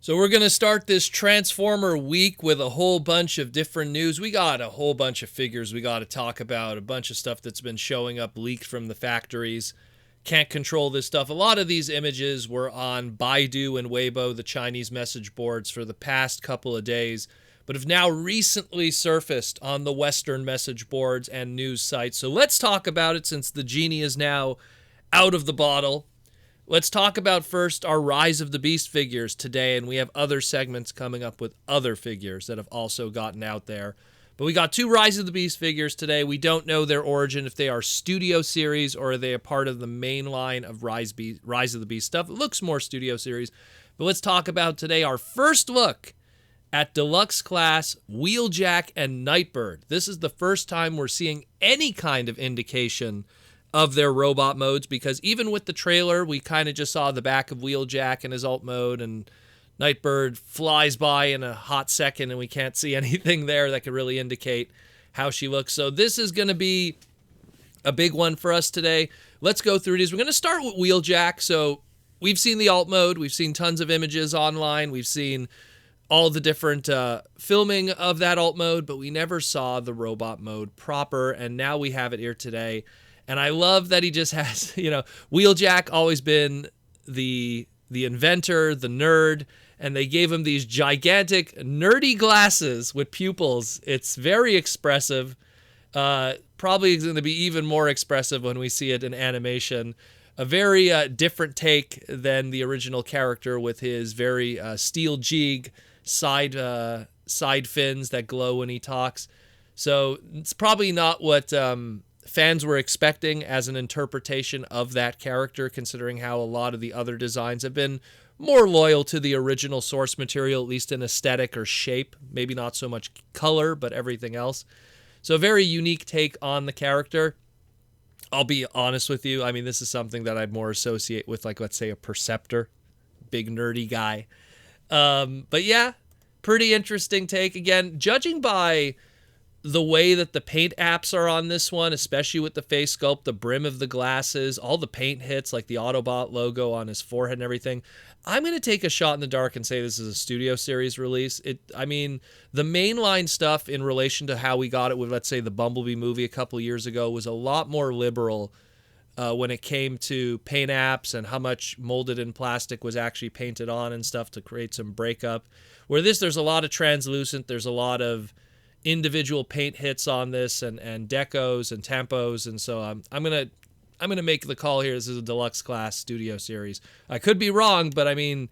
So we're going to start this Transformer week with a whole bunch of different news. We got a whole bunch of figures we got to talk about, a bunch of stuff that's been showing up leaked from the factories. Can't control this stuff. A lot of these images were on Baidu and Weibo, the Chinese message boards, for the past couple of days, but have now recently surfaced on the Western message boards and news sites. So let's talk about it since the genie is now out of the bottle. Let's talk about first our Rise of the Beast figures today, and we have other segments coming up with other figures that have also gotten out there. But we got two Rise of the Beast figures today. We don't know their origin, if they are studio series or are they a part of the main line of Rise of the Beast stuff. It looks more studio series. But let's talk about today our first look at Deluxe class Wheeljack and Nightbird. This is the first time we're seeing any kind of indication of their robot modes, because even with the trailer, we kind of just saw the back of Wheeljack in his alt mode, and Nightbird flies by in a hot second, and we can't see anything there that could really indicate how she looks. So this is going to be a big one for us today. Let's go through these. We're going to start with Wheeljack. So we've seen the alt mode. We've seen tons of images online. We've seen all the different filming of that alt mode, but we never saw the robot mode proper, and now we have it here today. And I love that he just has, Wheeljack always been the inventor, the nerd, and they gave him these gigantic nerdy glasses with pupils. It's very expressive. Probably going to be even more expressive when we see it in animation. A very different take than the original character with his very steel jig side fins that glow when he talks. So it's probably not what fans were expecting as an interpretation of that character, considering how a lot of the other designs have been more loyal to the original source material, at least in aesthetic or shape. Maybe not so much color, but everything else. So a very unique take on the character. I'll be honest with you. I mean, this is something that I'd more associate with, like, let's say, a Perceptor. Big nerdy guy. But yeah, pretty interesting take. Again, judging by the way that the paint apps are on this one, especially with the face sculpt, the brim of the glasses, all the paint hits, like the Autobot logo on his forehead and everything, I'm going to take a shot in the dark and say this is a studio series release. The mainline stuff in relation to how we got it with, let's say, the Bumblebee movie a couple years ago was a lot more liberal when it came to paint apps and how much molded in plastic was actually painted on and stuff to create some breakup. Where there's a lot of translucent, there's a lot of individual paint hits on this and decos and tempos, and so I'm gonna make the call here. This is a Deluxe class studio series. I could be wrong, but I mean,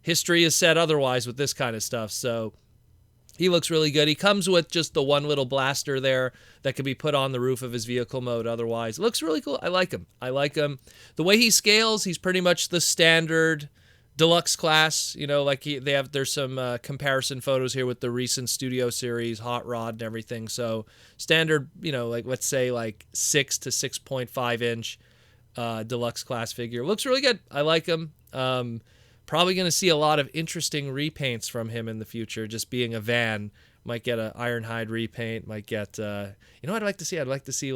history has said otherwise with this kind of stuff. So he looks really good. He comes with just the one little blaster there that could be put on the roof of his vehicle mode. Otherwise, it looks really cool. I like him. The way he scales, he's pretty much the standard Deluxe class, there's some comparison photos here with the recent studio series, Hot Rod and everything. So standard, let's say 6 to 6.5 inch Deluxe class figure. Looks really good. I like him. Probably going to see a lot of interesting repaints from him in the future, just being a van. Might get an Ironhide repaint, might get, what I'd like to see? I'd like to see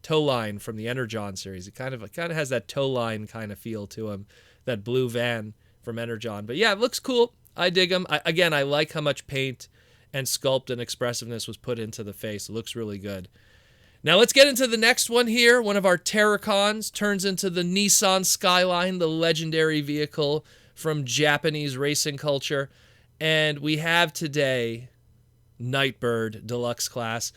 Toe Line from the Energon series. It kind of has that Toe Line kind of feel to him. That blue van from Energon. But yeah, it looks cool. I dig them. I like how much paint and sculpt and expressiveness was put into the face. It looks really good. Now let's get into the next one here. One of our Terracons turns into the Nissan Skyline, the legendary vehicle from Japanese racing culture. And we have today Nightbird Deluxe class.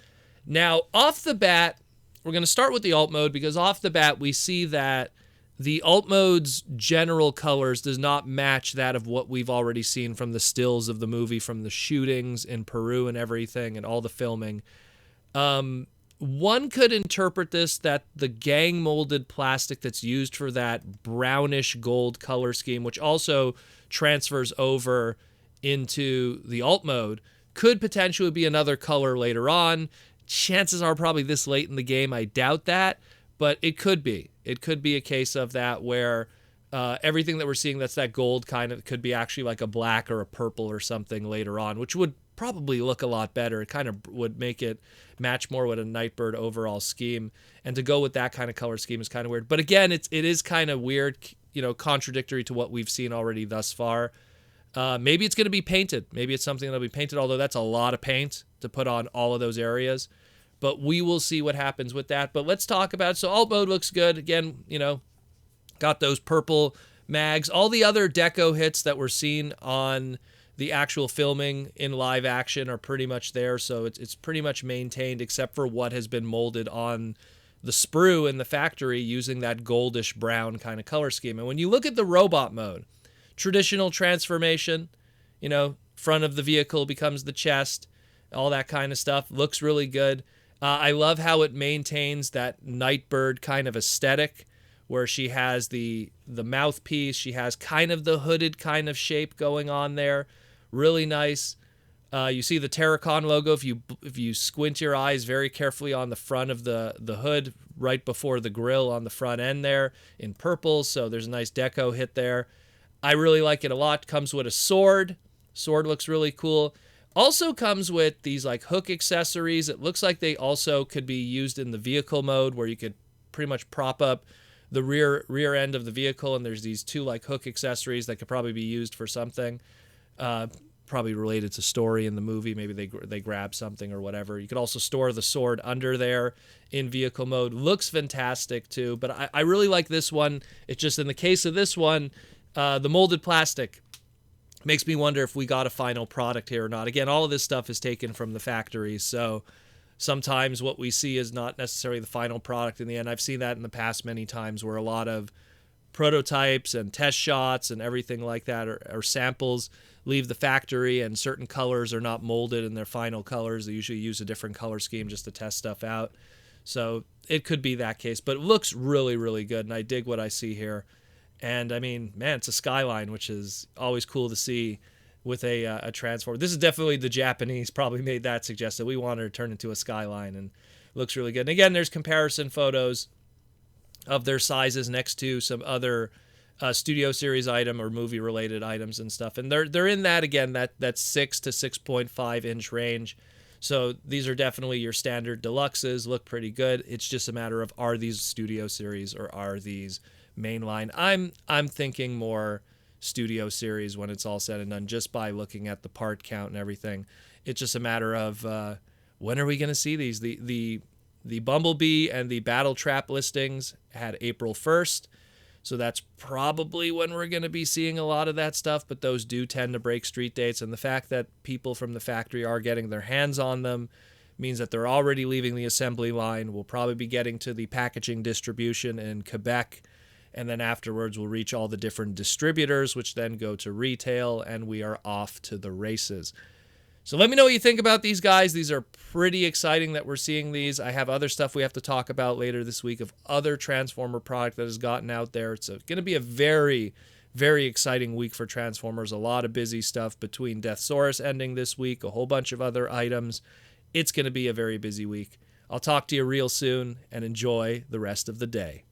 Now, off the bat, we're going to start with the alt mode, because off the bat we see that the alt mode's general colors does not match that of what we've already seen from the stills of the movie, from the shootings in Peru and everything and all the filming. One could interpret this that the gang molded plastic that's used for that brownish gold color scheme, which also transfers over into the alt mode, could potentially be another color later on. Chances are probably this late in the game, I doubt that, but it could be. It could be a case of that where everything that we're seeing that's that gold kind of could be actually like a black or a purple or something later on, which would probably look a lot better. It kind of would make it match more with a Nightbird overall scheme. And to go with that kind of color scheme is kind of weird. But again, it is kind of weird, contradictory to what we've seen already thus far. Maybe it's going to be painted. Maybe it's something that'll be painted, although that's a lot of paint to put on all of those areas. But we will see what happens with that. But let's talk about it. So alt mode looks good. Again, got those purple mags. All the other deco hits that we're seeing on the actual filming in live action are pretty much there. So it's pretty much maintained except for what has been molded on the sprue in the factory using that goldish brown kind of color scheme. And when you look at the robot mode, traditional transformation, front of the vehicle becomes the chest, all that kind of stuff. Looks really good. I love how it maintains that Nightbird kind of aesthetic where she has the mouthpiece. She has kind of the hooded kind of shape going on there. Really nice. You see the Terracon logo if you squint your eyes very carefully on the front of the hood right before the grill on the front end there in purple. So there's a nice deco hit there. I really like it a lot. Comes with a sword. Sword looks really cool. Also comes with these like hook accessories. It looks like they also could be used in the vehicle mode where you could pretty much prop up the rear end of the vehicle, and there's these two like hook accessories that could probably be used for something, probably related to story in the movie. Maybe they grab something or whatever. You could also store the sword under there in vehicle mode. Looks fantastic too, but I really like this one. It's just in the case of this one, the molded plastic makes me wonder if we got a final product here or not. Again, all of this stuff is taken from the factory, so sometimes what we see is not necessarily the final product in the end. I've seen that in the past many times where a lot of prototypes and test shots and everything like that or samples leave the factory and certain colors are not molded in their final colors. They usually use a different color scheme just to test stuff out. So it could be that case, but it looks really, really good, and I dig what I see here. And I mean, man, it's a Skyline, which is always cool to see with a Transformer. This is definitely the Japanese probably made that suggestion. We wanted to turn into a Skyline, and it looks really good. And again, there's comparison photos of their sizes next to some other Studio Series item or movie-related items and stuff. And they're in that, again, that 6 to 6.5 inch range. So these are definitely your standard deluxes, look pretty good. It's just a matter of, are these Studio Series or are these mainline? I'm thinking more Studio Series when it's all said and done, just by looking at the part count and everything. It's just a matter of when are we going to see these? The Bumblebee and the Battle Trap listings had April 1st, so that's probably when we're going to be seeing a lot of that stuff, but those do tend to break street dates, and the fact that people from the factory are getting their hands on them means that they're already leaving the assembly line. We'll probably be getting to the packaging distribution in Quebec, and then afterwards we'll reach all the different distributors, which then go to retail, and we are off to the races. So let me know what you think about these guys. These are pretty exciting that we're seeing these. I have other stuff we have to talk about later this week of other Transformer product that has gotten out there. It's going to be a very, very exciting week for Transformers. A lot of busy stuff between Deathsaurus ending this week, a whole bunch of other items. It's going to be a very busy week. I'll talk to you real soon, and enjoy the rest of the day.